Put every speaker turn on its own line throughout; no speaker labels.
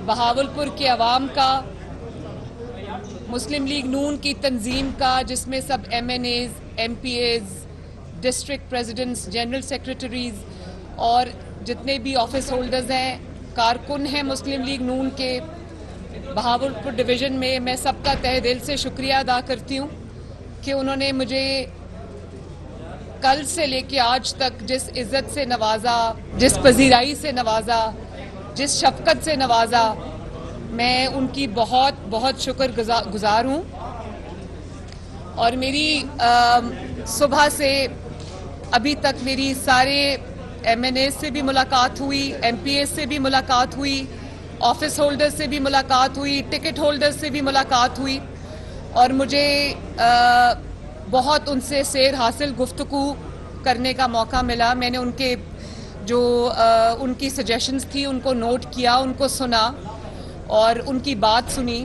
बहावलपुर के अवाम का, मुस्लिम लीग नून की तंजीम का, जिसमें सब MNAs, MPAs, district presidents, general secretaries और जितने भी ऑफिस होल्डर्स हैं, कारकुन हैं मुस्लिम लीग नून के बहावलपुर डिवीज़न में, मैं सबका तहे दिल से शुक्रिया अदा करती हूँ कि उन्होंने मुझे कल से लेके आज तक जिस इज़्ज़त से नवाजा, जिस पजीराई से नवाजा, जिस शफकत से नवाजा, मैं उनकी बहुत बहुत शुक्रगुजार हूँ। और मेरी सुबह से अभी तक मेरी सारे MNA से भी मुलाकात हुई, MPA से भी मुलाकात हुई, ऑफिस होल्डर से भी मुलाकात हुई, टिकट होल्डर से भी मुलाकात हुई और मुझे बहुत उनसे सैर हासिल गुफ्तगू करने का मौका मिला। मैंने उनके जो उनकी सजेशंस थी उनको नोट किया, उनको सुना और उनकी बात सुनी।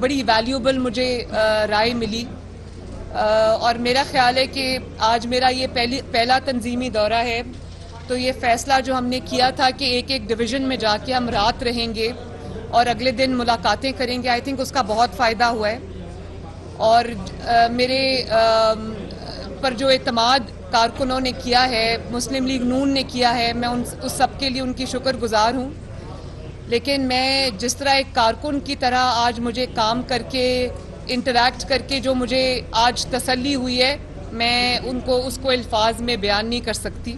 बड़ी वैल्यूबल मुझे राय मिली और मेरा ख्याल है कि आज मेरा ये पहला तंजीमी दौरा है, तो ये फ़ैसला जो हमने किया था कि एक एक डिवीज़न में जाके हम रात रहेंगे और अगले दिन मुलाकातें करेंगे, आई थिंक उसका बहुत फ़ायदा हुआ है। और मेरे पर जो एतमाद कारकुनों ने किया है, मुस्लिम लीग नून ने किया है, मैं उस सब के लिए उनकी शुक्रगुजार हूँ। लेकिन मैं जिस तरह एक कारकुन की तरह आज मुझे काम करके, इंटरैक्ट करके जो मुझे आज तसल्ली हुई है, मैं उसको अल्फाज में बयान नहीं कर सकती।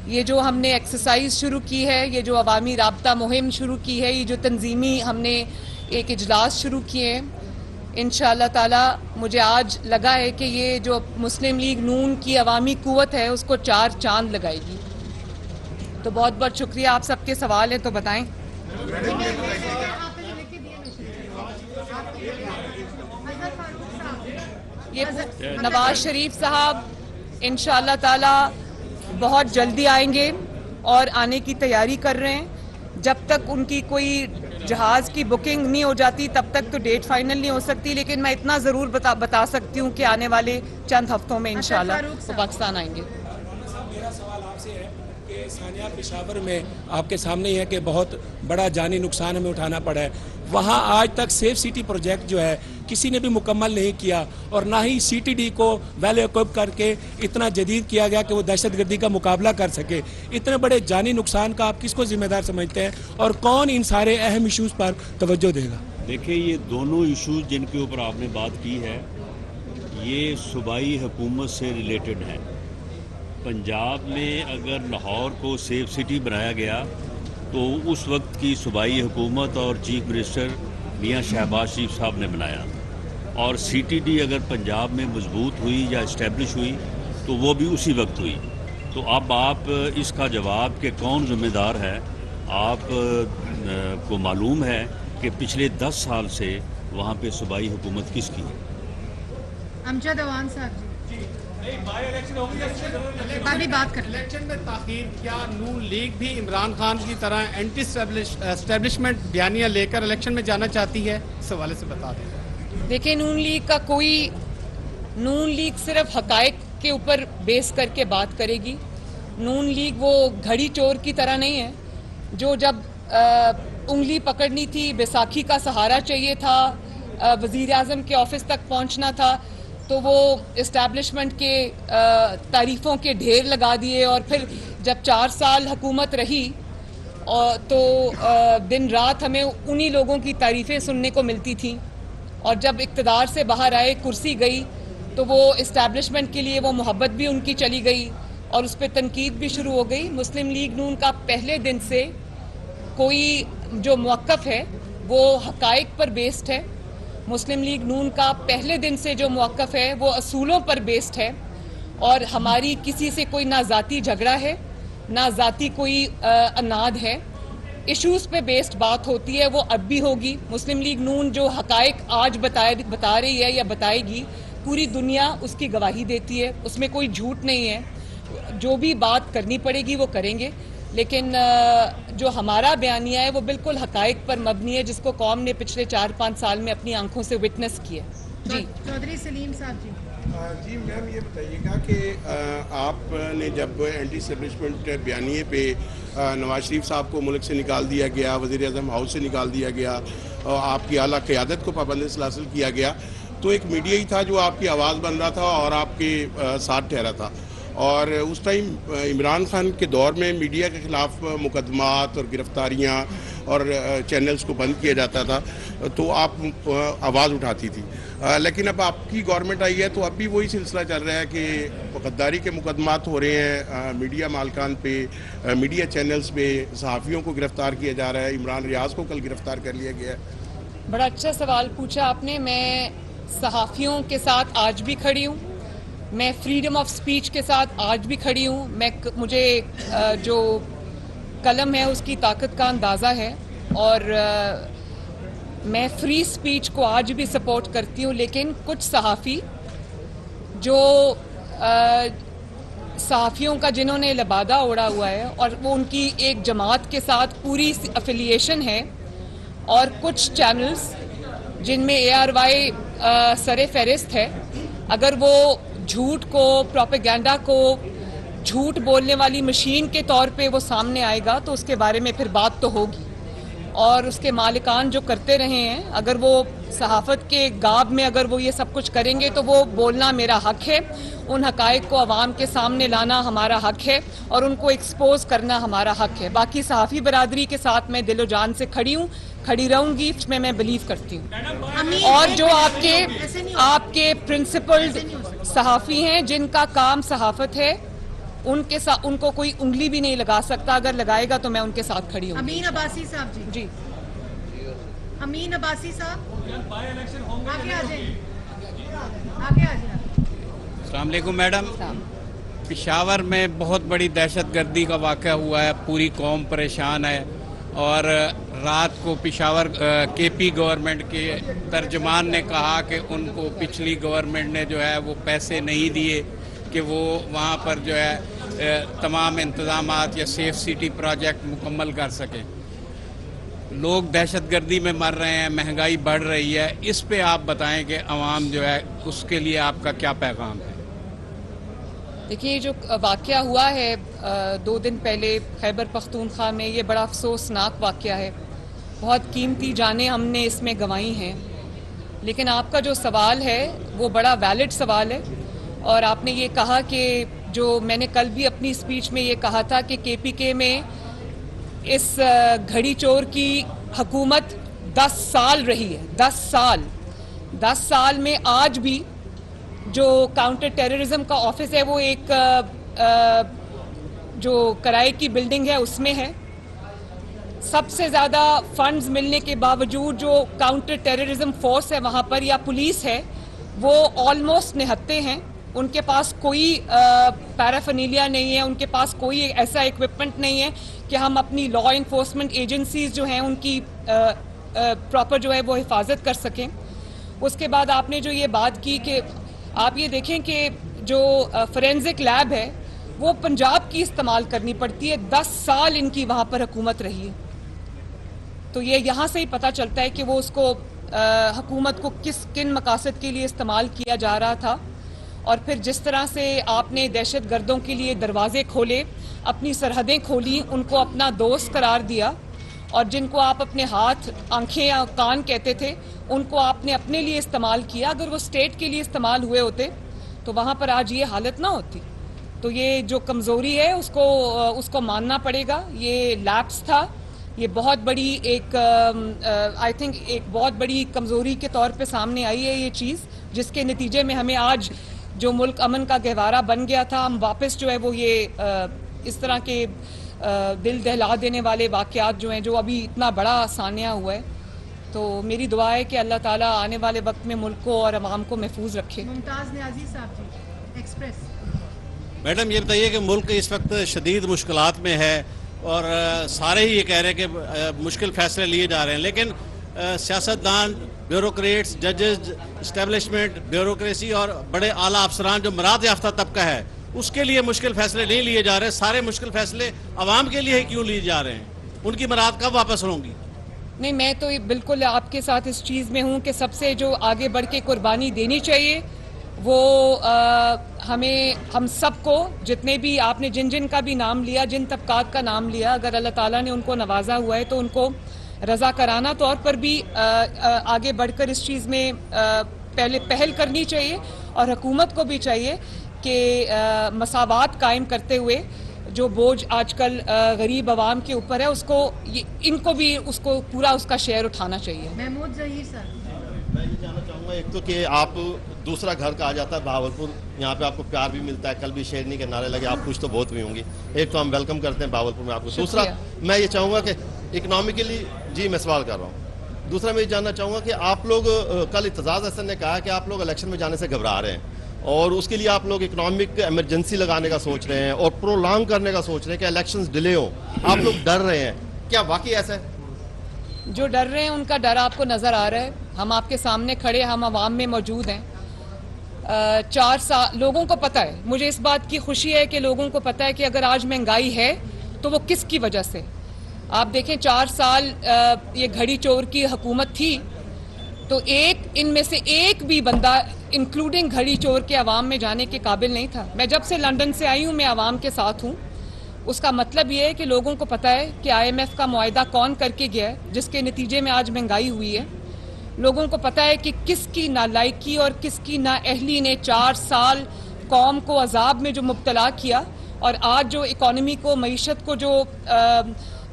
ये जो हमने एक्सरसाइज शुरू की है, ये जो अवामी राब्ता मुहिम शुरू की है, ये जो तंजीमी हमने एक इजलास शुरू किए हैं, इंशाअल्लाह ताला मुझे आज लगा है कि ये जो मुस्लिम लीग नून की अवामी कुव्वत है उसको 4 चांद लगाएगी। तो बहुत बहुत शुक्रिया। आप सबके सवाल हैं तो बताएं। ये नवाज शरीफ साहब इंशाअल्लाह ताला बहुत जल्दी आएंगे और आने की तैयारी कर रहे हैं। जब तक उनकी कोई जहाज़ की बुकिंग नहीं हो जाती तब तक तो डेट फाइनल नहीं हो सकती, लेकिन मैं इतना ज़रूर बता सकती हूँ कि आने वाले चंद हफ्तों में इंशाअल्लाह वो पाकिस्तान आएंगे।
मेरा सवाल आपसे है कि सानिया पेशावर में आपके सामने ही है कि बहुत बड़ा जानी नुकसान हमें उठाना पड़ा है। वहाँ आज तक सेफ सिटी प्रोजेक्ट जो है किसी ने भी मुकम्मल नहीं किया और ना ही CTD को वेल इक्विप करके इतना जदीद किया गया कि वो दहशतगर्दी का मुकाबला कर सके। इतने बड़े जानी नुकसान का आप किसको जिम्मेदार समझते हैं और कौन इन सारे अहम इशूज़ पर तवज्जो देगा?
देखिए, ये दोनों इशूज़ जिनके ऊपर आपने बात की है ये सूबाई हुकूमत से रिलेटेड हैं। पंजाब में अगर लाहौर को सेफ सिटी बनाया गया तो उस वक्त की सूबाई हुकूमत और चीफ मिनिस्टर मियां शहबाज शरीफ साहब ने बनाया, और CTD अगर पंजाब में मजबूत हुई या इस्टेब्लिश हुई तो वो भी उसी वक्त हुई। तो अब आप इसका जवाब कि कौन ज़िम्मेदार है, आप को मालूम है कि पिछले 10 साल से वहाँ पे सूबाई हुकूमत किसकी है?
अमजद अवान साहब जी, बात कर
इलेक्शन में ताखीर, क्या नून लीग भी इमरान खान की तरह एंटी एस्टेब्लिशमेंट बयानियां लेकर इलेक्शन में जाना चाहती है? इस हवाले से बता दें।
देखिए, नून लीग सिर्फ हकायक के ऊपर बेस करके बात करेगी। नून लीग वो घड़ी चोर की तरह नहीं है जो जब उंगली पकड़नी थी, बैसाखी का सहारा चाहिए था, वज़ीर आज़म के ऑफिस तक पहुंचना था, तो वो इस्टेब्लिशमेंट के तारीफ़ों के ढेर लगा दिए और फिर जब 4 साल हुकूमत रही तो दिन रात हमें उन्हीं लोगों की तारीफ़ें सुनने को मिलती थीं, और जब इक़्तिदार से बाहर आए, कुर्सी गई, तो वो इस्टेब्लिशमेंट के लिए वो मोहब्बत भी उनकी चली गई और उस पर तनकीद भी शुरू हो गई। मुस्लिम लीग नून का पहले दिन से कोई जो मौक़िफ़ है वो हक़ाइक़ पर बेस्ड है। मुस्लिम लीग नून का पहले दिन से जो मौक़िफ़ है वो असूलों पर बेस्ड है और हमारी किसी से कोई ना ज़ाती झगड़ा है, ना ज़ाती कोई अनाद है। इश्यूज़ पे बेस्ड बात होती है, वो अब भी होगी। मुस्लिम लीग नून जो हक़ाइक़ आज बता रही है या बताएगी, पूरी दुनिया उसकी गवाही देती है, उसमें कोई झूठ नहीं है। जो भी बात करनी पड़ेगी वो करेंगे, लेकिन जो हमारा बयानिया है वो बिल्कुल हक़ाइक़ पर मबनी है, जिसको कौम ने पिछले 4-5 साल में अपनी आंखों से विटनेस किया। जी,
चौधरी सलीम साहब जी।
जी मैम, ये बताइएगा कि आपने जब एंटी एस्टेब्लिशमेंट बयानिए पे नवाज शरीफ साहब को मुल्क से निकाल दिया गया, वज़ीर आज़म हाउस से निकाल दिया गया और आपकी आला क़यादत को पाबंद सलासिल किया गया, तो एक मीडिया ही था जो आपकी आवाज़ बन रहा था और आपके साथ ठहरा था। और उस टाइम इमरान खान के दौर में मीडिया के ख़िलाफ़ मुकदमात और गिरफ्तारियाँ और चैनल्स को बंद किया जाता था, तो आप आवाज़ उठाती थी। लेकिन अब आपकी गवर्नमेंट आई है तो अब भी वही सिलसिला चल रहा है कि गद्दारी के मुकदमात हो रहे हैं मीडिया मालकान पे, मीडिया चैनल्स पे सहाफ़ियों को गिरफ़्तार किया जा रहा है। इमरान रियाज को कल गिरफ़्तार कर लिया गया है।
बड़ा अच्छा सवाल पूछा आपने। मैं सहाफ़ियों के साथ आज भी खड़ी हूँ, मैं फ्रीडम ऑफ स्पीच के साथ आज भी खड़ी हूँ। मुझे जो कलम है उसकी ताकत का अंदाज़ा है और मैं फ्री स्पीच को आज भी सपोर्ट करती हूँ। लेकिन कुछ सहाफ़ी जो सहाफ़ियों का जिन्होंने लिबादा ओढ़ा हुआ है और वो उनकी एक जमात के साथ पूरी अफिलिएशन है, और कुछ चैनल्स जिनमें ARY सरे फहरिस्त है, अगर वो झूठ को, प्रोपेगेंडा को झूठ बोलने वाली मशीन के तौर पे वो सामने आएगा तो उसके बारे में फिर बात तो होगी। और उसके मालिकान जो करते रहे हैं, अगर वो सहाफ़त के गाब में अगर वो ये सब कुछ करेंगे तो वो बोलना मेरा हक है, उन हक़ाइक़ को आवाम के सामने लाना हमारा हक है और उनको एक्सपोज करना हमारा हक है। बाकी सहाफ़ी बरादरी के साथ मैं दिलो जान से खड़ी हूँ, खड़ी रहूँगी, इसमें मैं बिलीव करती हूँ। और जो आपके प्रिंसिपल्ड सहाफ़ी हैं जिनका काम सहाफ़त है, उनके साथ उनको कोई उंगली भी नहीं लगा सकता, अगर लगाएगा तो मैं उनके साथ खड़ी हूँ।
अमीन अब्बासी साहब जी। अमीन अब्बासी साहब आगे आ जाइए, आगे आ जाइए।
अस्सलाम वालेकुम मैडम। पेशावर में बहुत बड़ी दहशतगर्दी का वाक़या हुआ है, पूरी कौम परेशान है और रात को पेशावर KP गवर्नमेंट के तर्जमान ने कहा कि उनको पिछली गवर्नमेंट ने जो है वो पैसे नहीं दिए कि वो वहाँ पर जो है तमाम इंतज़ामात या सेफ सिटी प्रोजेक्ट मुकम्मल कर सकें। लोग दहशतगर्दी में मर रहे हैं, महंगाई बढ़ रही है, इस पे आप बताएं कि अवाम जो है उसके लिए आपका क्या पैगाम है?
देखिए, जो वाक़या हुआ है 2 दिन पहले खैबर पख्तूनख्वा में, ये बड़ा अफसोसनाक वाक़या है। बहुत कीमती जानें हमने इसमें गंवाई हैं। लेकिन आपका जो सवाल है वो बड़ा वैलिड सवाल है और आपने ये कहा कि जो मैंने कल भी अपनी स्पीच में ये कहा था कि KPK में इस घड़ी चोर की हुकूमत 10 साल रही है। 10 साल में आज भी जो काउंटर टेररिज्म का ऑफिस है वो एक जो कराए की बिल्डिंग है उसमें है। सबसे ज़्यादा फंड्स मिलने के बावजूद जो काउंटर टेररिज्म फोर्स है वहाँ पर या पुलिस है वो ऑलमोस्ट निहत्ते हैं। उनके पास कोई पैराफर्नीलिया नहीं है, उनके पास कोई ऐसा इक्विपमेंट नहीं है कि हम अपनी लॉ इन्फोर्समेंट एजेंसीज जो हैं उनकी प्रॉपर जो है वो हिफाजत कर सकें। उसके बाद आपने जो ये बात की कि आप ये देखें कि जो फोरेंसिक लैब है वो पंजाब की इस्तेमाल करनी पड़ती है। 10 साल इनकी वहाँ पर हुकूमत रही है, तो ये यहाँ से ही पता चलता है कि वो उसको हुकूमत को किन मकासद के लिए इस्तेमाल किया जा रहा था। और फिर जिस तरह से आपने दहशत गर्दों के लिए दरवाजे खोले, अपनी सरहदें खोली, उनको अपना दोस्त करार दिया और जिनको आप अपने हाथ, आंखें या कान कहते थे उनको आपने अपने लिए इस्तेमाल किया। अगर वो स्टेट के लिए इस्तेमाल हुए होते तो वहाँ पर आज ये हालत ना होती। तो ये जो कमज़ोरी है उसको मानना पड़ेगा। ये लैप्स था, ये बहुत बड़ी एक आई थिंक एक बहुत बड़ी कमज़ोरी के तौर पे सामने आई है ये चीज़, जिसके नतीजे में हमें आज जो मुल्क अमन का गहवारा बन गया था, हम वापस जो है वो ये इस तरह के दिल दहला देने वाले वाक़यात जो हैं, जो अभी इतना बड़ा सानिया हुआ है। तो मेरी दुआ है कि अल्लाह ताला आने वाले वक्त में मुल्क को और अवाम को महफूज रखे।
मुमताज़ न्याज़ी साहब जी, एक्सप्रेस।
मैडम ये बताइए कि मुल्क इस वक्त शदीद मुश्किलात में है और सारे ही ये कह रहे हैं कि मुश्किल फैसले लिए जा रहे हैं, लेकिन सियासतदान, ब्यूरोक्रेट्स, जजेस, इस्टेब्लिशमेंट, ब्यूरोक्रेसी और बड़े आला अफसरान जो मराद याफ्ता तबका है उसके लिए मुश्किल फैसले नहीं लिए जा रहे। सारे मुश्किल फैसले अवाम के लिए ही क्यों लिए जा रहे हैं? उनकी मराद कब वापस होंगी?
नहीं, मैं तो बिल्कुल आपके साथ इस चीज़ में हूँ कि सबसे जो आगे बढ़ के कुर्बानी देनी चाहिए वो हमें, हम सबको, जितने भी आपने जिन जिन का भी नाम लिया, जिन तबकात का नाम लिया, अगर अल्लाह ताला ने उनको नवाजा हुआ है तो उनको रजा कराना तौर पर भी आगे बढ़कर इस चीज़ में पहले पहल करनी चाहिए, और हुकूमत को भी चाहिए कि मसावात कायम करते हुए जो बोझ आजकल गरीब आवाम के ऊपर है उसको, इनको भी उसको पूरा उसका शेयर उठाना चाहिए।
महमूद जहीर सर।
मैं ये जानना चाहूँगा, एक तो कि आप दूसरा घर कहा जाता है भावलपुर, यहाँ पे आपको प्यार भी मिलता है, कल भी शेरनी के नारे लगे, आप खुश तो बहुत हुई होंगी। एक तो हम वेलकम करते हैं भावलपुर में आपको। दूसरा मैं ये चाहूँगा कि इकोनॉमिकली, जी मैं सवाल कर रहा हूँ, दूसरा मैं ये जानना चाहूँगा कि आप लोग, कल इत्तेजाज हसन ने कहा कि आप लोग इलेक्शन में जाने से घबरा रहे हैं और उसके लिए आप लोग इकोनॉमिक इमरजेंसी लगाने का सोच रहे हैं और प्रोलॉन्ग करने का सोच रहे हैं कि इलेक्शंस डिले हो, आप लोग डर रहे हैं, क्या वाकई ऐसा है?
जो डर रहे हैं उनका डर आपको नजर आ रहा है, हम आपके सामने खड़े, हम आवाम में मौजूद हैं। 4 साल लोगों को पता है, मुझे इस बात की खुशी है कि लोगों को पता है कि अगर आज महंगाई है तो वो किसकी वजह से। आप देखें 4 साल ये घड़ी चोर की हुकूमत थी, तो इनमें से एक भी बंदा इंक्लूडिंग घड़ी चोर के अवाम में जाने के काबिल नहीं था। मैं जब से लंदन से आई हूँ मैं अवाम के साथ हूँ। उसका मतलब ये है कि लोगों को पता है कि IMF का मुआहदा कौन करके गया है, जिसके नतीजे में आज महंगाई हुई है। लोगों को पता है कि किसकी नालायकी और किसकी नाअहली ने 4 साल कौम को अजाब में जो मुब्तला किया, और आज जो इकॉनमी को, मईशत को जो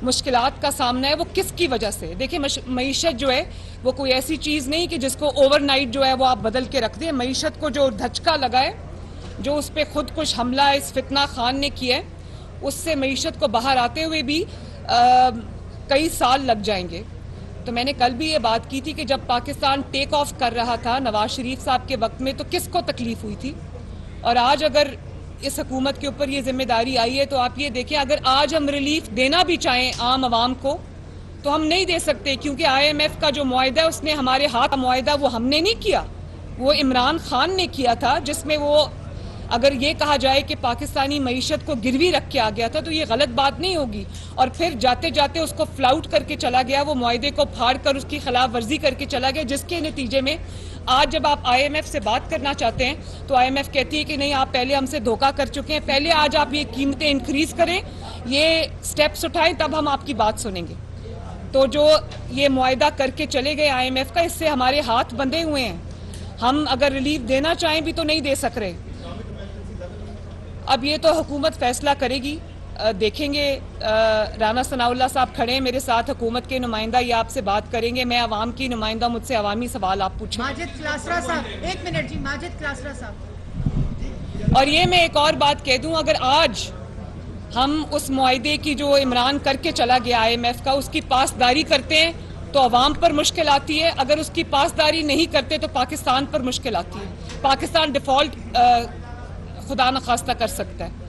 मुश्किलात का सामना है वो किसकी वजह से। देखिए मईशत जो है वो कोई ऐसी चीज़ नहीं कि जिसको ओवरनाइट जो है वो आप बदल के रख दें। मईशत को जो धचका लगा है, जो उस पर खुदकुश हमला इस फितना खान ने किया है, उससे मईशत को बाहर आते हुए भी कई साल लग जाएंगे। तो मैंने कल भी ये बात की थी कि जब पाकिस्तान टेक ऑफ कर रहा था नवाज शरीफ साहब के वक्त में, तो किसको तकलीफ हुई थी, और आज अगर इस हुकूमत के ऊपर ये जिम्मेदारी आई है तो आप ये देखें, अगर आज हम रिलीफ देना भी चाहें आम आवाम को तो हम नहीं दे सकते, क्योंकि IMF का जो मुआहदा है उसने हमारे हाथ का मुआहदा वो हमने नहीं किया, वो इमरान खान ने किया था, जिसमें वो अगर ये कहा जाए कि पाकिस्तानी मईशत को गिरवी रख के आ गया था तो ये गलत बात नहीं होगी, और फिर जाते जाते उसको फ्लाउट करके चला गया, वो मुआहदे को फाड़ कर उसकी खिलाफ वर्जी करके चला गया, जिसके नतीजे में आज जब आप IMF से बात करना चाहते हैं तो IMF कहती है कि नहीं, आप पहले हमसे धोखा कर चुके हैं, पहले आज आप ये कीमतें इंक्रीज करें, ये स्टेप्स उठाएं, तब हम आपकी बात सुनेंगे। तो जो ये मुआहदा करके चले गए IMF का, इससे हमारे हाथ बंधे हुए हैं, हम अगर रिलीफ देना चाहें भी तो नहीं दे सक रहे। अब ये तो हुकूमत फैसला करेगी, देखेंगे। राना सनाउल्लाह साहब खड़े हैं मेरे साथ, हुकूमत के नुमाइंदा, ये आपसे बात करेंगे। मैं अवाम की नुमाइंदा, मुझसे अवामी सवाल आप पूछें।
माजिद क्लासरा साहब, 1 मिनट जी, माजिद क्लासरा साहब।
और ये मैं एक और बात कह दूं, अगर आज हम उस मुआहदे की जो इमरान करके चला गया IMF का, उसकी पासदारी करते हैं तो अवाम पर मुश्किल आती है, अगर उसकी पासदारी नहीं करते तो पाकिस्तान पर मुश्किल आती है। पाकिस्तान डिफॉल्ट खुदा न खास्ता कर सकता है।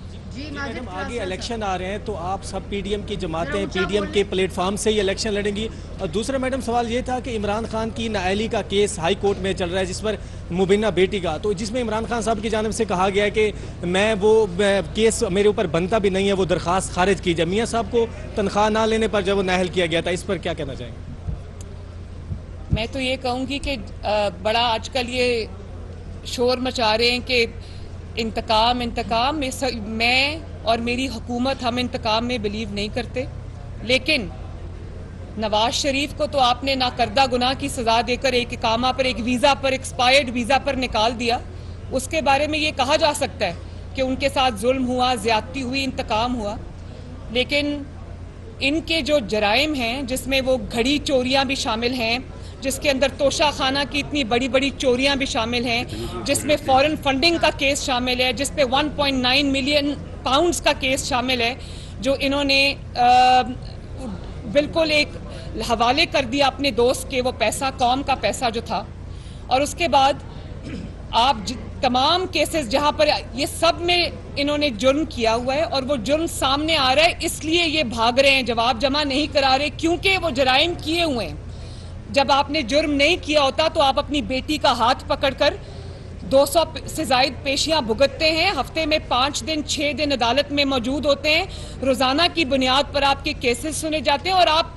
मैडम आगे इलेक्शन आ रहे हैं तो आप सब PDM की जमातें PDM के प्लेटफॉर्म से ही इलेक्शन लड़ेंगी। और दूसरा मैडम सवाल ये था कि इमरान खान की नाअहली का केस हाई कोर्ट में चल रहा है, जिस पर मुबीना बेटी का, तो जिसमें इमरान खान साहब की जानिब से कहा गया है कि मैं वो केस मेरे ऊपर बनता भी नहीं है, वो दरख्वास्त खारिज की जाए। मियाँ साहब को तनख्वाह ना लेने पर जब वो नाअहल किया गया था, इस पर क्या कहना चाहेंगे?
मैं तो ये कहूँगी कि बड़ा आजकल ये शोर मचा रहे हैं कि इंतकाम मैं और मेरी हुकूमत, हम इंतकाम में बिलीव नहीं करते, लेकिन नवाज शरीफ को तो आपने नाकर्दा गुनाह की सज़ा देकर एक इकामा पर, एक वीज़ा पर, एक्सपायर्ड वीज़ा पर निकाल दिया। उसके बारे में ये कहा जा सकता है कि उनके साथ जुल्म हुआ, ज़्यादती हुई, इंतकाम हुआ, लेकिन इनके जो जराइम हैं, जिसमें वो घड़ी चोरियाँ भी शामिल हैं, जिसके अंदर तोशा खाना की इतनी बड़ी बड़ी चोरियां भी शामिल हैं, जिसमें फॉरेन फंडिंग का केस शामिल है, जिसपे 1.9 मिलियन पाउंड्स का केस शामिल है, जो इन्होंने बिल्कुल एक हवाले कर दिया अपने दोस्त के, वो पैसा कौम का पैसा जो था। और उसके बाद आप तमाम केसेस जहां पर ये सब में इन्होंने जुर्म किया हुआ है, और वो जुर्म सामने आ रहा है, इसलिए ये भाग रहे हैं, जवाब जमा नहीं करा रहे, क्योंकि वो जराइम किए हुए हैं। जब आपने जुर्म नहीं किया होता तो आप अपनी बेटी का हाथ पकड़कर 200 से ज़ायद पेशियां भुगतते हैं, हफ्ते में 5 दिन 6 दिन अदालत में मौजूद होते हैं, रोज़ाना की बुनियाद पर आपके केसेस सुने जाते हैं, और आप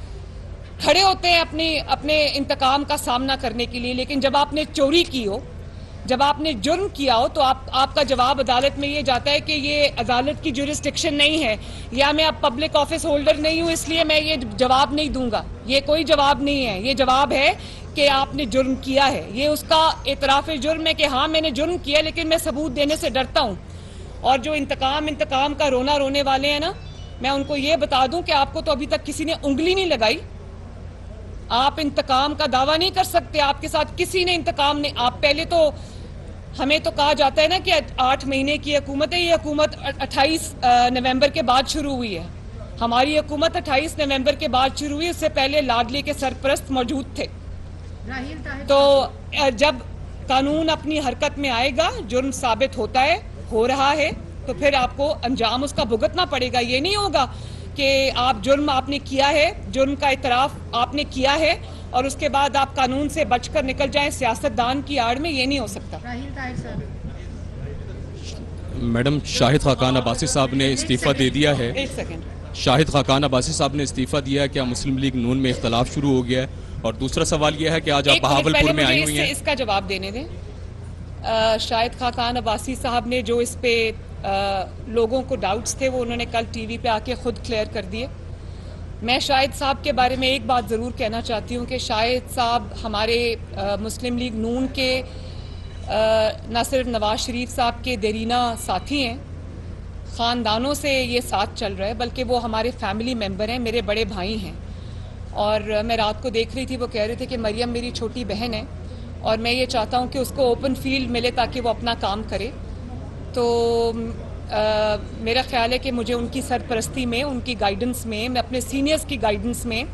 खड़े होते हैं अपने इंतकाम का सामना करने के लिए। लेकिन जब आपने चोरी की हो, जब आपने जुर्म किया हो तो आपका जवाब अदालत में ये जाता है कि ये अदालत की जुरिस्डिक्शन नहीं है, या मैं अब पब्लिक ऑफिस होल्डर नहीं हूं इसलिए मैं ये जवाब नहीं दूंगा। ये कोई जवाब नहीं है, ये जवाब है कि आपने जुर्म किया है। ये उसका एतराफ़ जुर्म है कि हाँ मैंने जुर्म किया, लेकिन मैं सबूत देने से डरता हूँ। और जो इंतकाम का रोना रोने वाले हैं ना, मैं उनको ये बता दूं कि आपको तो अभी तक किसी ने उंगली नहीं लगाई। आप इंतकाम का दावा नहीं कर सकते, आपके साथ किसी ने इंतकाम नहीं। आप पहले तो हमें तो कहा जाता है ना कि 8 महीने की हुकूमत है, ये हुकूमत 28 नवंबर के बाद शुरू हुई है। हमारी हुकूमत 28 नवंबर के बाद शुरू हुई, उससे पहले लाडली के सरपरस्त मौजूद थे। तो जब कानून अपनी हरकत में आएगा, जुर्म साबित होता है, हो रहा है, तो फिर आपको अंजाम उसका भुगतना पड़ेगा। ये नहीं होगा कि आप जुर्म आपने किया है, जुर्म का इतराफ आपने किया है और उसके बाद आप कानून से बचकर निकल जाएं सियासतदान की आड़ में। ये नहीं हो सकता।
मैडम, शाहिद खाकान अब्बासी साहब ने इस्तीफा दे दिया है।
एक सेकंड।
शाहिद खाकान अब्बासी साहब ने इस्तीफा दिया है, क्या मुस्लिम लीग नून में इख्तलाफ शुरू हो गया है? और दूसरा सवाल यह है कि आज आप बहावलपुर में आई हुई हैं।
इसका जवाब देने दें। शाहिद खाकान अब्बासी साहब ने जो इस पे लोगों को डाउट्स थे, वो उन्होंने कल टीवी पे आके खुद क्लियर कर दिए। मैं शाहिद साहब के बारे में एक बात ज़रूर कहना चाहती हूँ कि शाहिद साहब हमारे मुस्लिम लीग नून के न सिर्फ नवाज शरीफ साहब के देरीना साथी हैं, ख़ानदानों से ये साथ चल रहा है, बल्कि वो हमारे फैमिली मेम्बर हैं, मेरे बड़े भाई हैं। और मैं रात को देख रही थी, वो कह रहे थे कि मरियम मेरी छोटी बहन है और मैं ये चाहता हूँ कि उसको ओपन फील्ड मिले ताकि वो अपना काम करे। तो मेरा ख्याल है कि मुझे उनकी सरपरस्ती में, उनकी गाइडेंस में, मैं अपने सीनियर्स की गाइडेंस में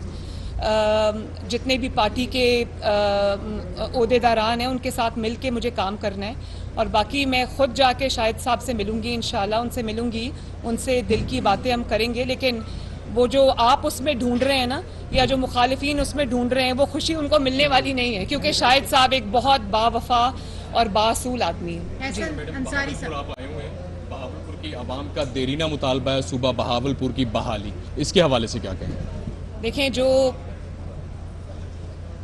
जितने भी पार्टी के ओहदेदारान हैं उनके साथ मिल के मुझे काम करना है। और बाकी मैं खुद जाके शाहिद साहब से मिलूंगी, इंशाल्लाह उनसे मिलूंगी, उनसे दिल की बातें हम करेंगे। लेकिन वो जो आप उसमें ढूंढ रहे हैं ना, या जो मुखालिफिन उसमें ढूंढ रहे हैं, वो खुशी उनको मिलने वाली नहीं है, क्योंकि शाहिद साहब एक बहुत बावफा और बासूल आदमी है।
अंसारी साहब,
आप आए हुए हैं, बहावलपुर की आवाम का देरीना मुतालबा है सूबा बहावलपुर की बहाली, इसके हवाले से क्या कहें?
देखें, जो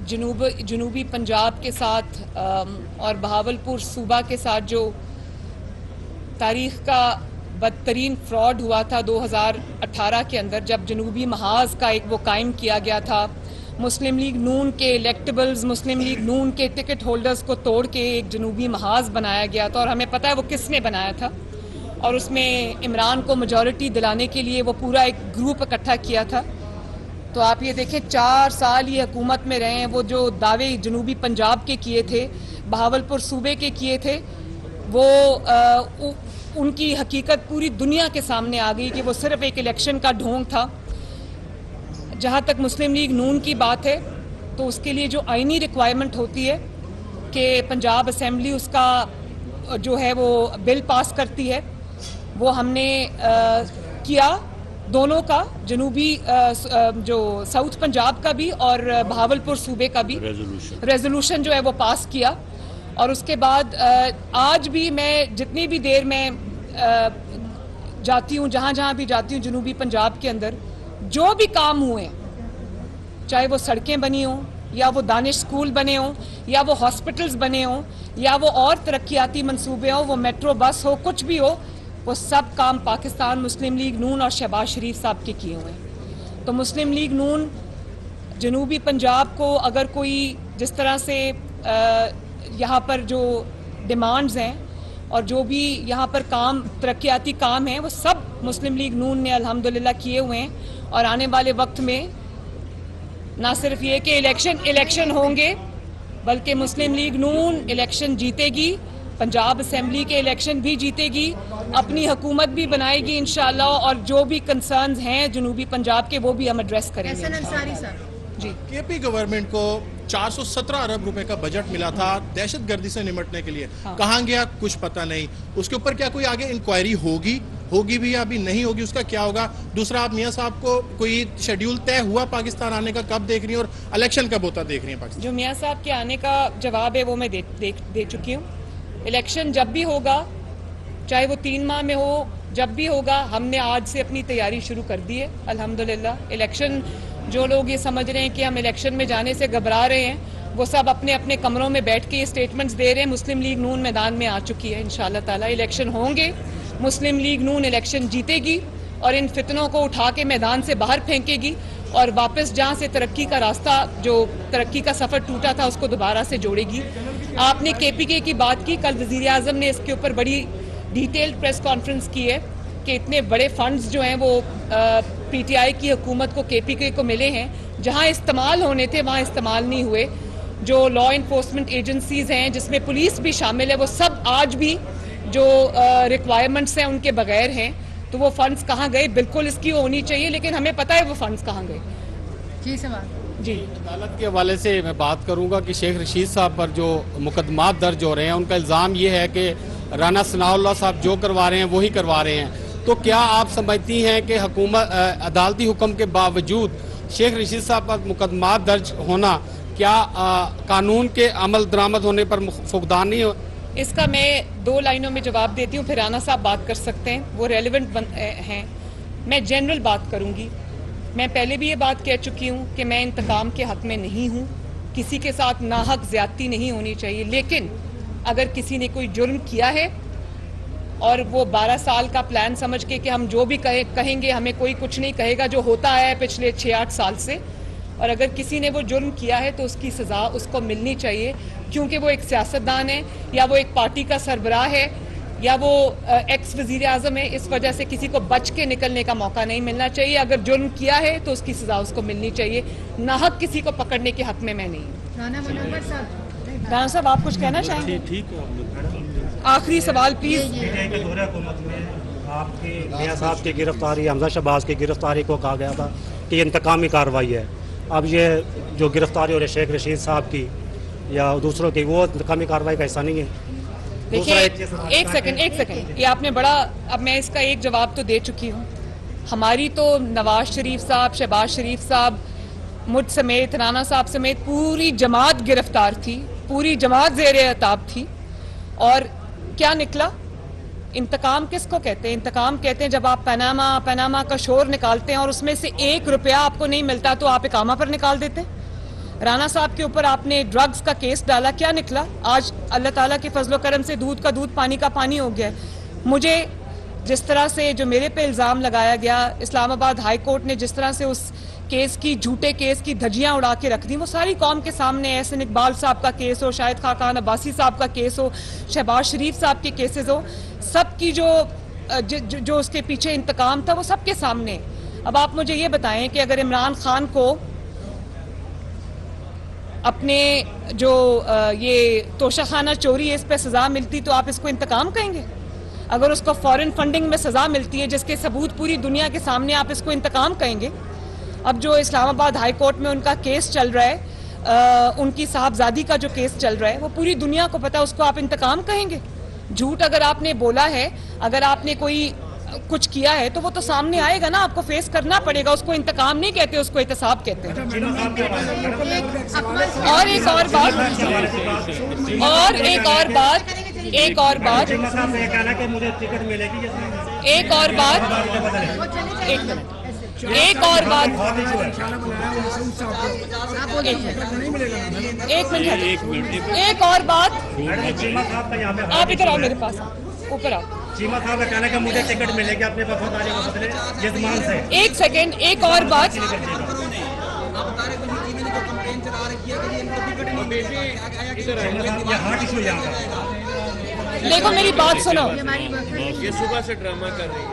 जनूबी पंजाब के साथ और बहावलपुर सूबा के साथ जो तारीख का बदतरीन फ्रॉड हुआ था 2018 के अंदर, जब जनूबी महाज का एक वो कायम किया गया था, मुस्लिम लीग नून के इलेक्टेबल्स, मुस्लिम लीग नून के टिकट होल्डर्स को तोड़ के एक जनूबी महाज बनाया गया था। और हमें पता है वो किसने बनाया था, और उसमें इमरान को मेजॉरिटी दिलाने के लिए वो पूरा एक ग्रुप इकट्ठा किया था। तो आप ये देखें, 4 साल ये हुकूमत में रहे हैं, वो जो दावे जनूबी पंजाब के किए थे, बहावलपुर सूबे के किए थे, वो उनकी हकीकत पूरी दुनिया के सामने आ गई कि वो सिर्फ एक इलेक्शन का ढोंग था। जहाँ तक मुस्लिम लीग नून की बात है, तो उसके लिए जो आईनी रिक्वायरमेंट होती है कि पंजाब असेंबली उसका जो है वो बिल पास करती है, वो हमने किया, दोनों का, जनूबी जो साउथ पंजाब का भी और बहावलपुर सूबे का भी रेजोल्यूशन जो है वो पास किया। और उसके बाद आज भी मैं जितनी भी देर में जाती हूँ, जहाँ भी जाती हूँ जनूबी पंजाब के अंदर, जो भी काम हुए, चाहे वो सड़कें बनी हों, या वो दानिश स्कूल बने हों, या वो हॉस्पिटल्स बने हों, या वो और तरक्याती मंसूबे हों, वो मेट्रो बस हो, कुछ भी हो, वो सब काम पाकिस्तान मुस्लिम लीग नून और शहबाज शरीफ साहब के किए हुए हैं। तो मुस्लिम लीग नून जनूबी पंजाब को अगर कोई जिस तरह से यहाँ पर जो डिमांड्स हैं और जो भी यहाँ पर काम, तरक्याती काम हैं, वो सब मुस्लिम लीग नून ने अल्हम्दुलिल्लाह किए हुए हैं। और आने वाले वक्त में ना सिर्फ ये कि इलेक्शन होंगे, बल्कि मुस्लिम लीग नून इलेक्शन जीतेगी, पंजाब असेंबली के इलेक्शन भी जीतेगी, अपनी हुकूमत भी बनाएगी इंशाल्लाह, और जो भी कंसर्न्स हैं जनूबी पंजाब के वो भी हम एड्रेस करेंगे।
अंसारी साहब
जी,
केपी गवर्नमेंट को 417 अरब रुपए का बजट मिला था दहशतगर्दी से निपटने के लिए, कहाँ गया कुछ पता नहीं। उसके ऊपर क्या कोई आगे इंक्वायरी होगी भी या अभी नहीं होगी, उसका क्या होगा? दूसरा, आप मियाँ साहब को कोई शेड्यूल तय हुआ पाकिस्तान आने का, कब देख रही हैं और इलेक्शन कब होता देख रही हैं पाकिस्तान?
जो मियाँ साहब के आने का जवाब है वो मैं दे चुकी हूँ। इलेक्शन जब भी होगा, चाहे वो 3 माह में हो, जब भी होगा, हमने आज से अपनी तैयारी शुरू कर दी है अल्हम्दुलिल्लाह। इलेक्शन, जो लोग ये समझ रहे हैं कि हम इलेक्शन में जाने से घबरा रहे हैं, वो सब अपने अपने कमरों में बैठ के ये स्टेटमेंट्स दे रहे हैं। मुस्लिम लीग नून मैदान में आ चुकी है। इंशाल्लाह ताला इलेक्शन होंगे, मुस्लिम लीग नून इलेक्शन जीतेगी और इन फितनों को उठा के मैदान से बाहर फेंकेगी और वापस जहां से तरक्की का रास्ता, जो तरक्की का सफ़र टूटा था, उसको दोबारा से जोड़ेगी। आपने KPK की बात की, कल वज़ीर आज़म ने इसके ऊपर बड़ी डिटेल्ड प्रेस कॉन्फ्रेंस की है कि इतने बड़े फंड्स जो हैं वो PTI की हुकूमत को, KPK को मिले हैं, जहां इस्तेमाल होने थे वहां इस्तेमाल नहीं हुए। जो लॉ इन्फोर्समेंट एजेंसीज़ हैं जिसमें पुलिस भी शामिल है, वो सब आज भी जो रिक्वायरमेंट्स हैं उनके बगैर हैं। तो वो फंड्स कहाँ गए, बिल्कुल इसकी होनी चाहिए, लेकिन हमें पता है वो फंड्स कहाँ गए।
जी सवाल
जी,
अदालत के हवाले से मैं बात करूंगा कि शेख रशीद साहब पर जो मुकदमात दर्ज हो रहे हैं, उनका इल्ज़ाम ये है कि राना सनाउल्लाह साहब जो करवा रहे हैं वही करवा रहे हैं। तो क्या आप समझती हैं कि हुकूमत अदालती हुक्म के बावजूद शेख रशीद साहब पर मुकदमात दर्ज होना क्या कानून के अमल दरामद होने पर फुकदान नहीं हो?
इसका मैं 2 लाइनों में जवाब देती हूँ, फिर राना साहब बात कर सकते हैं, वो रेलिवेंट हैं। मैं जनरल बात करूँगी। मैं पहले भी ये बात कह चुकी हूँ कि मैं इंतकाम के हक़ में नहीं हूँ, किसी के साथ नाहक ज़्यादती नहीं होनी चाहिए। लेकिन अगर किसी ने कोई जुर्म किया है और वो 12 साल का प्लान समझ के कि हम जो भी कहेंगे हमें कोई कुछ नहीं कहेगा, जो होता है पिछले 6-8 साल से, और अगर किसी ने वो जुर्म किया है तो उसकी सज़ा उसको मिलनी चाहिए, क्योंकि वो एक सियासतदान है या वो एक पार्टी का सरबराह है या वो एक्स वज़ीर आज़म है। इस वजह से किसी को बच के निकलने का मौका नहीं मिलना चाहिए। अगर जुर्म किया है तो उसकी सज़ा उसको मिलनी चाहिए। नाहक किसी को पकड़ने के हक़ में मैं नहीं हूँ। राना साहब, आप कुछ कहना चाहेंगे? आखिरी सवाल प्लीज़।
आपके मियां साहब की गिरफ्तारी, हमजा शहबाज की गिरफ्तारी को कहा गया था कि इंतकामी कार्रवाई है। अब ये जो गिरफ्तारी हो रही है शेख रशीद साहब की या दूसरों की, वो इंतकामी कार्रवाई का हिस्सा नहीं है।
देखिए, एक सेकंड, ये आपने बड़ा, अब मैं इसका एक जवाब तो दे चुकी हूँ। हमारी तो नवाज शरीफ साहब, शहबाज शरीफ साहब, मुझ समेत, राना साहब समेत पूरी जमात गिरफ्तार थी, पूरी जमात ज़ेरे अताब थी। और क्या निकला? इंतकाम किसको कहते हैं? इंतकाम कहते हैं जब आप पनामा का शोर निकालते हैं और उसमें से 1 रुपया आपको नहीं मिलता तो आप इकामा पर निकाल देते हैं। राना साहब के ऊपर आपने ड्रग्स का केस डाला, क्या निकला? आज अल्लाह ताला के फजलो करम से दूध का दूध, पानी का पानी हो गया। मुझे जिस तरह से जो मेरे पे इल्ज़ाम लगाया गया, इस्लामाबाद हाई कोर्ट ने जिस तरह से उस केस की, झूठे केस की धज्जियां उड़ा के रख दी, वो सारी कौम के सामने। एहसन इकबाल साहब का केस हो, शाहिद खान अब्बासी साहब का केस हो, शहबाज शरीफ साहब के केसेस हो, सब की जो उसके पीछे इंतकाम था वो सबके सामने। अब आप मुझे ये बताएं कि अगर इमरान खान को अपने जो ये तोशाखाना चोरी है इस पे सज़ा मिलती तो आप इसको इंतकाम कहेंगे? अगर उसको फॉरेन फंडिंग में सज़ा मिलती है जिसके सबूत पूरी दुनिया के सामने, आप इसको इंतकाम कहेंगे? अब जो इस्लामाबाद हाई कोर्ट में उनका केस चल रहा है, उनकी साहबजादी का जो केस चल रहा है, वो पूरी दुनिया को पता है, उसको आप इंतकाम कहेंगे? झूठ अगर आपने बोला है, अगर आपने कोई कुछ किया है तो वो तो सामने आएगा ना, आपको फेस करना पड़ेगा। उसको इंतकाम नहीं कहते, उसको एहतसाब कहते हैं। और एक और बात आप इधर आओ, मेरे पास ऊपर आओ।
चीमा साहब का कहना है कि मुझे टिकट मिलेगी अपने वफादारी के बदले जजमान से।
एक सेकंड, एक और बात, देखो मेरी बात सुनो।
ये सुबह से ड्रामा कर रही है।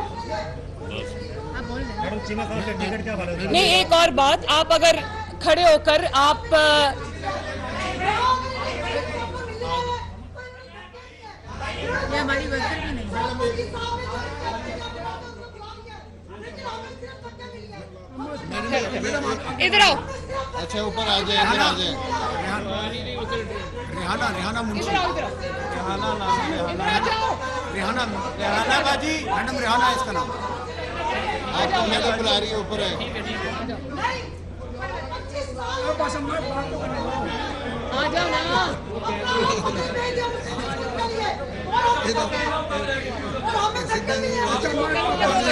नहीं, एक और बात, आप अगर खड़े होकर आप
ये हमारी वर्कर भी नहीं।
इधर आओ।
अच्छा ऊपर आ जाए, इधर आ जाए।
रेहाना मुंशी,
रेहाना बाजी,
मैडम रेहाना इसका नाम।
आपको मैडम बुला रही है, ऊपर है।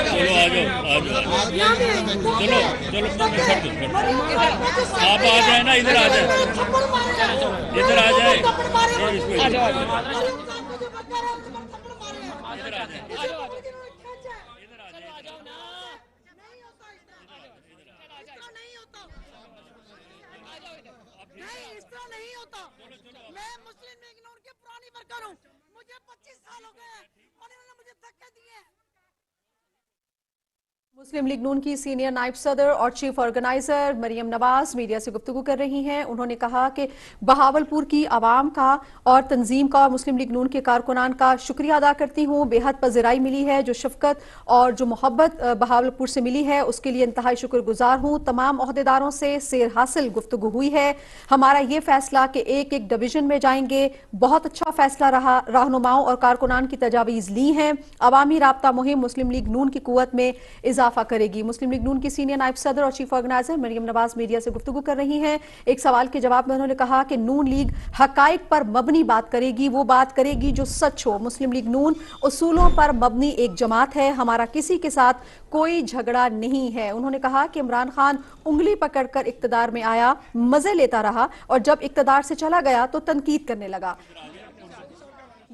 चलो आ जाओ चलो आप आ जाए ना, इधर आ जाए, इधर आ जाए,
नहीं होता। मैं मुस्लिम लीग नून की पुरानी वर्कर हूँ, मुझे 25 साल हो गए हैं और इन्होंने मुझे धक्के दिए हैं।
मुस्लिम लीग नून की सीनियर नायब सदर और chief organiser Maryam Nawaz media से गुफ्तगू कर रही हैं। उन्होंने कहा कि बहावलपुर की आवाम का और तंजीम का और मुस्लिम लीग नून के कारकुनान का शुक्रिया अदा करती हूँ। बेहद पज़िराई मिली है, जो शफकत और जो मोहब्बत बहावलपुर से मिली है उसके लिए इंतहाई शुक्रगुजार हूँ। तमाम ओहदेदारों से सेर हासिल गुफ्तगू हुई है। हमारा ये फैसला कि एक एक डिवीजन में जाएंगे बहुत अच्छा फैसला रहा। रहनुमाओं और कारकुनान की तजावीज़ ली हैं। अवामी राब्ता मुहिम मुस्लिम लीग नून की कुव्वत में इजाफा करेगी। मुस्लिम लीग नून की सीनियर नायब सदर और chief organiser Maryam Nawaz media से गुफ्तगू कर रही हैं। एक सवाल के जवाब में उन्होंने कहा कि नून लीग हकाइक पर मबनी बात करेगी, वो बात करेगी जो सच हो। मुस्लिम लीग नून उसूलों पर मबनी एक जमात है, हमारा किसी के साथ कोई झगड़ा नहीं है। उन्होंने कहा कि इमरान खान उंगली पकड़कर इक्तदार में आया, मजे लेता रहा और जब इक्तदार से चला गया तो तनकीद करने लगा।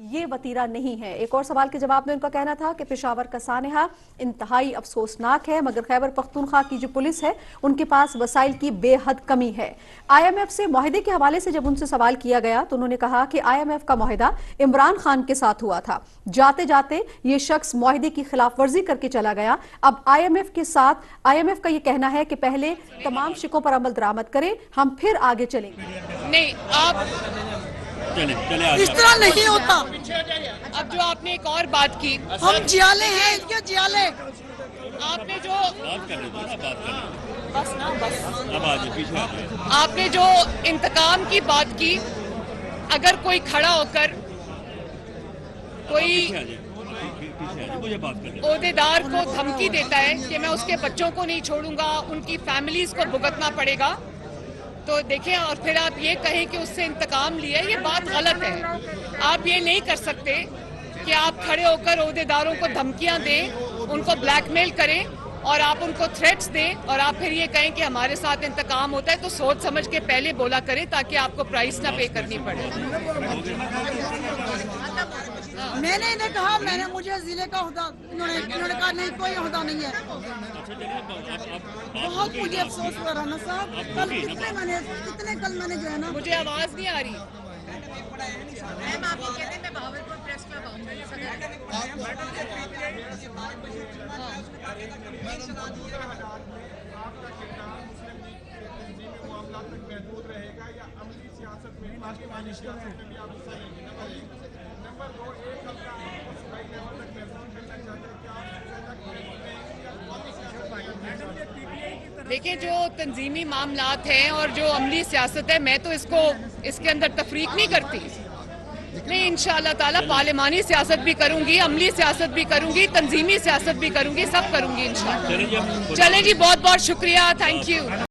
ये वतीरा नहीं है। एक और सवाल के जवाब में उनका कहना था कि पेशावर का सानहा इंतहाई अफसोसनाक है, मगर खैबर पख्तूनख्वा की जो पुलिस है उनके पास वसाइल की बेहद कमी है। IMF से मुआहदे के हवाले से जब उनसे सवाल किया गया तो उन्होंने कहा कि IMF का मुआहदा इमरान खान के साथ हुआ था, जाते जाते ये शख्स मुआहदे की खिलाफ वर्जी करके चला गया। अब IMF के साथ IMF का ये कहना है कि पहले तमाम शिकों पर अमल दरामद करें, हम फिर आगे चलेंगे।
नहीं, आप
चले
इस तरह नहीं होता।
अब जो आपने एक और बात की,
हम जियाले हैं, इनके जियाले।
आपने जो
बात कर रहे थे ना, बात कर रहे थे।
बस ना बस
अब आ जाए, पीछे आ जाए।
आपने जो इंतकाम की बात की, अगर कोई खड़ा होकर कोई
मुझे बात करने
ओहदेदार को धमकी देता है कि मैं उसके बच्चों को नहीं छोड़ूंगा, उनकी फैमिलीज को भुगतना पड़ेगा, तो देखें और फिर आप ये कहें कि उससे इंतकाम लिया, ये बात गलत है। आप ये नहीं कर सकते कि आप खड़े होकर ओहदेदारों को धमकियां दें, उनको ब्लैकमेल करें और आप उनको थ्रेट्स दें और आप फिर ये कहें कि हमारे साथ इंतकाम होता है। तो सोच समझ के पहले बोला करें ताकि आपको प्राइस ना पे करनी पड़े।
मैंने इन्हें कहा, मैंने मुझे जिले का ओहदा, इन्होंने कहा नहीं कोई ओहदा नहीं है। बहुत मुझे अफसोस हुआ राना साहब, कल कितने कल मैंने जो है ना,
मुझे आवाज नहीं आ रही।
मैम आप ये कहते हैं मैं बहावलपुर प्रेस क्लब
देखिए, जो तंजीमी मामलात हैं और जो अमली सियासत है, मैं तो इसके अंदर तफरीक नहीं करती। नहीं, इंशाअल्लाह ताला पार्लिमानी सियासत भी करूंगी, अमली सियासत भी करूंगी, तंजीमी सियासत भी करूंगी, सब करूंगी इंशाअल्लाह। चलें जी, बहुत बहुत शुक्रिया, थैंक यू।